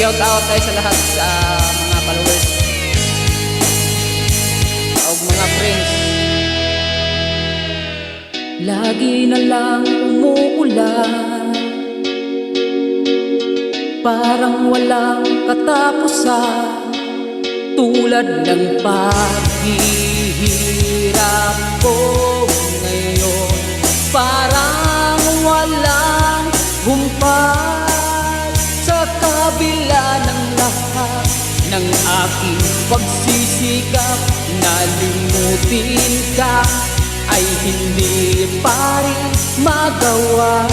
shout out tayo sa lahat sa mga followers o mga friends. Lagi na lang umuulan, parang walang katapusan, tulad ng paghihirap ko ngayon. Parang walang humpay sa kabila ng lahat ng aking pagsisikap. Nalimutin ka ay hindi pa rin magawa.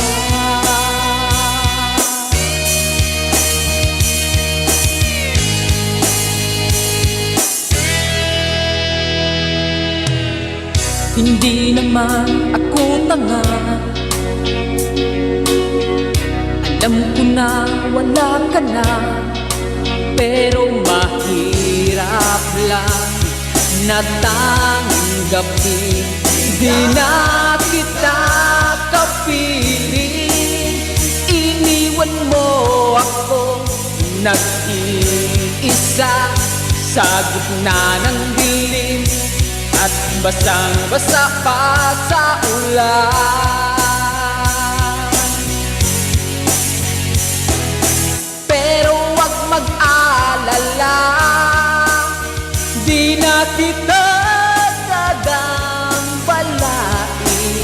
Hindi naman ako tanga, alam ko na wala ka na, pero mahirap lang natanggapin. Di na kita kapiling, iniwan mo ako nag-iisa sa gitna ng dilim at basang-basa pa sa ulan. Pero wag mag-alala, di na kita gagambalain.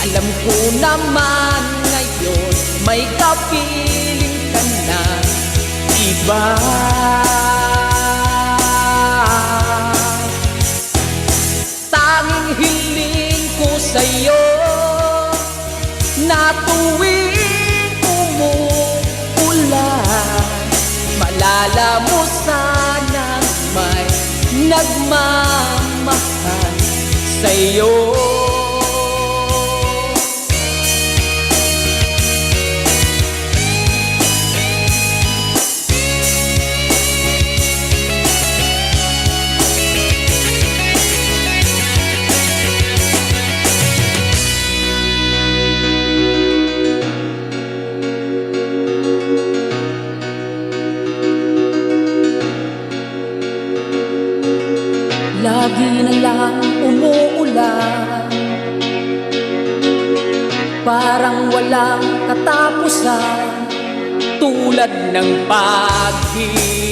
Alam ko naman ngayon may kapiling ka na iba. Tanging hiling ko sa'yo na tuwing umuulan, malala mo sanang may nagmamahal sa'yo. Lagi na lang umuulan, parang walang katapusan, tulad ng paghihirap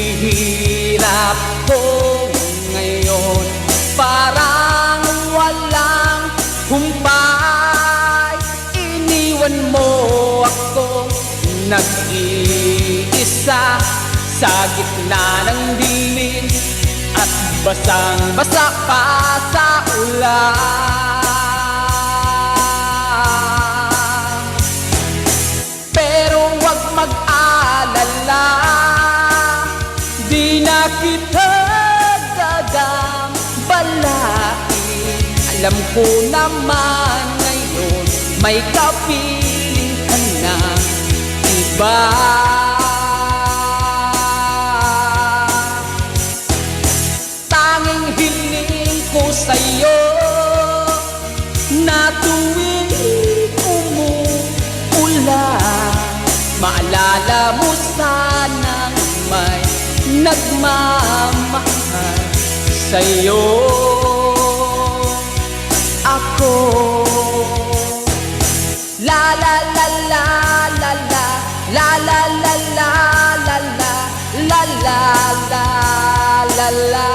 ko ngayon. Parang walang humpay, iniwan mo ako nag-iisa sa gitna ng dilim at basang-basa pa sa ulan. Pero wag mag-alala, di na kita gagambalain. Alam ko naman ngayon may kapiling ka na iba. Sa'yo na tuwing umuulan, maalala mo sanang may nagmamahal sa'yo. Ako la la la la la la la la la la la la la la la la la.